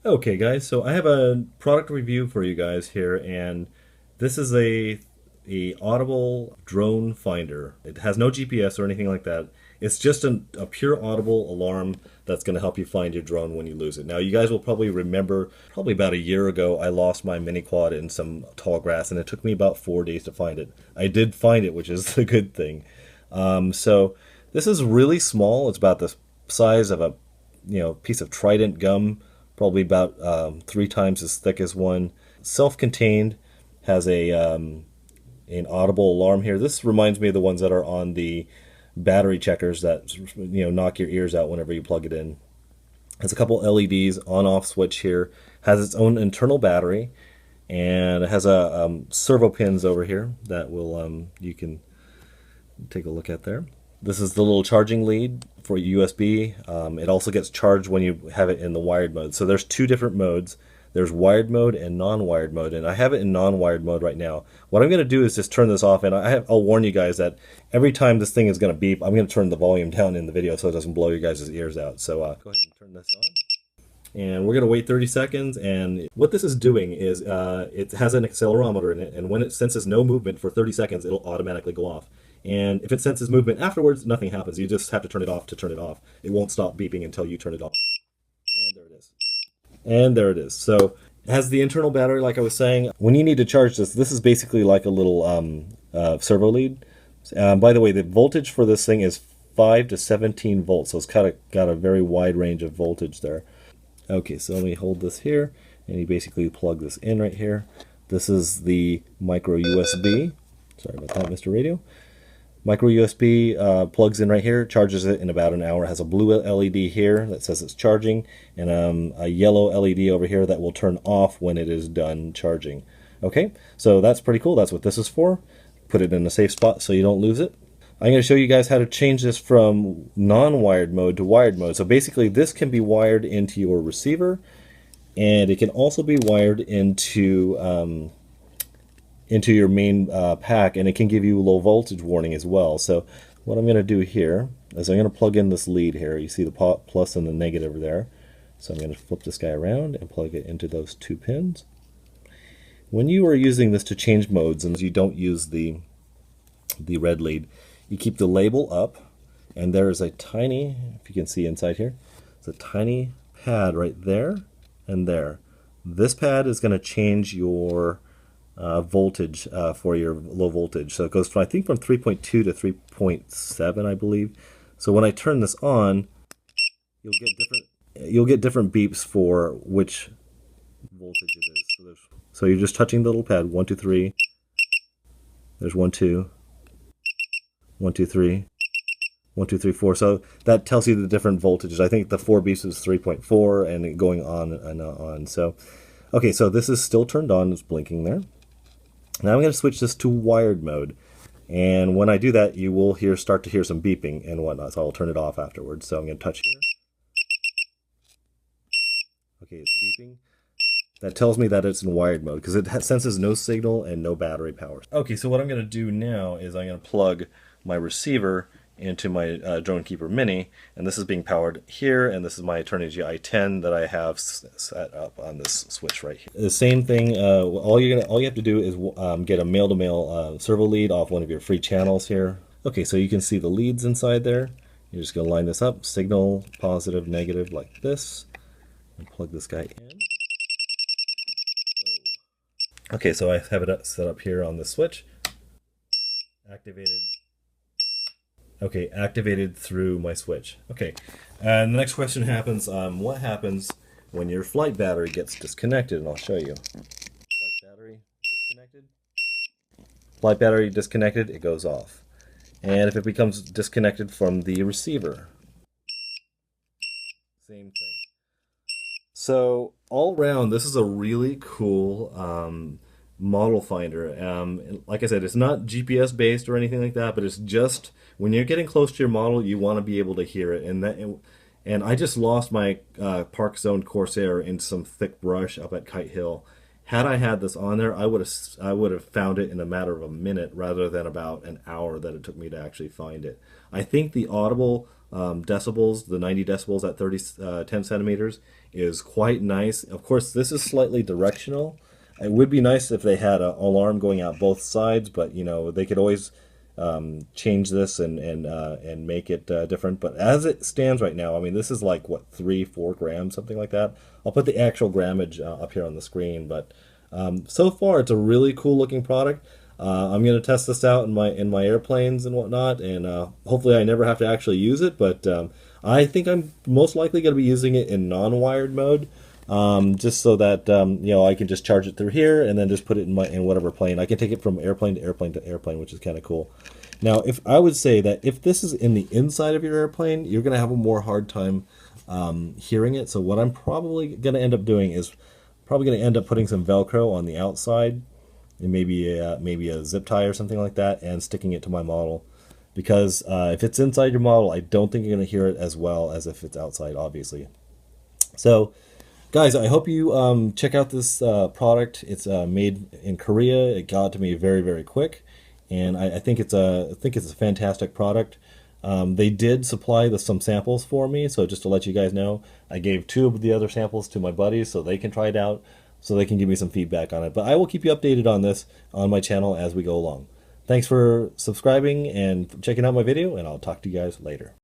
Okay, guys, so I have a product review for you guys here, and this is a Audible drone finder. It has no GPS or anything like that. It's just a pure Audible alarm that's going to help you find your drone when you lose it. Now, you guys will probably remember, probably about a year ago, I lost my mini quad in some tall grass, and it took me about 4 days to find it. I did find it, which is a good thing. So this is really small. It's about the size of a piece of Trident gum, probably about 3 times as thick as one. Self-contained, has a an audible alarm here. This reminds me of the ones that are on the battery checkers that knock your ears out whenever you plug it in. Has a couple LEDs, on-off switch here. Has its own internal battery, and it has a servo pins over here that will you can take a look at there. This is the little charging lead for USB. It also gets charged when you have it in the wired mode. So there's two different modes. There's wired mode and non-wired mode, and I have it in non-wired mode right now. What I'm going to do is just turn this off, and I'll warn you guys that every time this thing is going to beep, I'm going to turn the volume down in the video so it doesn't blow you guys' ears out. So go ahead and turn this on. And we're going to wait 30 seconds, and what this is doing is it has an accelerometer in it, and when it senses no movement for 30 seconds, it'll automatically go off. And if it senses movement afterwards, nothing happens. You just have to turn it off to turn it off. It won't stop beeping until you turn it off. And there it is. And there it is. So it has the internal battery, like I was saying. When you need to charge this, this is basically like a little servo lead. By the way, the voltage for this thing is 5 to 17 volts, so it's kind of got a very wide range of voltage there. Okay, so let me hold this here, and you basically plug this in right here. This is the micro USB. Sorry about that, Mr. Radio. Micro USB plugs in right here, charges it in about an hour. It has a blue LED here that says it's charging, and a yellow LED over here that will turn off when it is done charging. Okay, so that's pretty cool. That's what this is for. Put it in a safe spot so you don't lose it. I'm going to show you guys how to change this from non-wired mode to wired mode. So basically this can be wired into your receiver, and it can also be wired into your main pack, and it can give you low voltage warning as well. So what I'm going to do here is I'm going to plug in this lead here. You see the plus and the negative there. So I'm going to flip this guy around and plug it into those two pins. When you are using this to change modes and you don't use the red lead, you keep the label up, and there is a tiny, if you can see inside here, it's a tiny pad right there and there. This pad is going to change your voltage for your low voltage. So it goes from, I think, from 3.2 to 3.7, I believe. So when I turn this on, you'll get different beeps for which voltage it is. So you're just touching the little pad. 1, 2, 3. There's 1, 2. 1, 2, 3. 1, 2, 3, 4. So that tells you the different voltages. I think the 4 beeps is 3.4, and going on and on. So, okay, so this is still turned on. It's blinking there. Now I'm going to switch this to wired mode. And when I do that, you will start to hear some beeping and whatnot. So I'll turn it off afterwards. So I'm going to touch here. Okay, it's beeping. That tells me that it's in wired mode because it senses no signal and no battery power. Okay, so what I'm going to do now is I'm going to plug my receiver into my Drone Keeper Mini, and this is being powered here, and this is my Turnigy i10 that I have set up on this switch right here. The same thing, all you have to do is get a male-to-male servo lead off one of your free channels here. Okay, so you can see the leads inside there. You're just going to line this up, signal, positive, negative, like this, and plug this guy in. Okay, so I have it set up here on the switch. Activated. Okay, activated through my switch. Okay, and the next question happens, what happens when your flight battery gets disconnected? And I'll show you. Flight battery disconnected. Flight battery disconnected, it goes off. And if it becomes disconnected from the receiver, same thing. So all around, this is a really cool model finder. Like I said, it's not GPS based or anything like that, but it's just when you're getting close to your model, you want to be able to hear it. And I just lost my Park Zone Corsair in some thick brush up at Kite Hill. Had I had this on there, I would have found it in a matter of a minute rather than about an hour that it took me to actually find it. I think the Audible decibels, the 90 decibels at 10 centimeters is quite nice. Of course, this is slightly directional. It would be nice if they had an alarm going out both sides, but you know they could always change this and make it different. But as it stands right now, I mean, this is like what 3-4 grams, something like that. I'll put the actual grammage up here on the screen, but so far it's a really cool looking product. I'm going to test this out in my airplanes and whatnot, and hopefully I never have to actually use it. But I think I'm most likely going to be using it in non-wired mode, just so that you know I can just charge it through here and then just put it in whatever plane. I can take it from airplane to airplane to airplane, which is kind of cool. Now, if I would say that if this is in the inside of your airplane, you're going to have a more hard time hearing it. So what I'm probably going to end up doing is probably going to end up putting some Velcro on the outside and maybe a zip tie or something like that, and sticking it to my model. Because if it's inside your model, I don't think you're going to hear it as well as if it's outside, obviously. So, guys, I hope you check out this product. It's made in Korea. It got to me very, very quick, and I think it's a fantastic product. They did supply some samples for me, so just to let you guys know, I gave 2 of the other samples to my buddies so they can try it out, so they can give me some feedback on it. But I will keep you updated on this on my channel as we go along. Thanks for subscribing and checking out my video, and I'll talk to you guys later.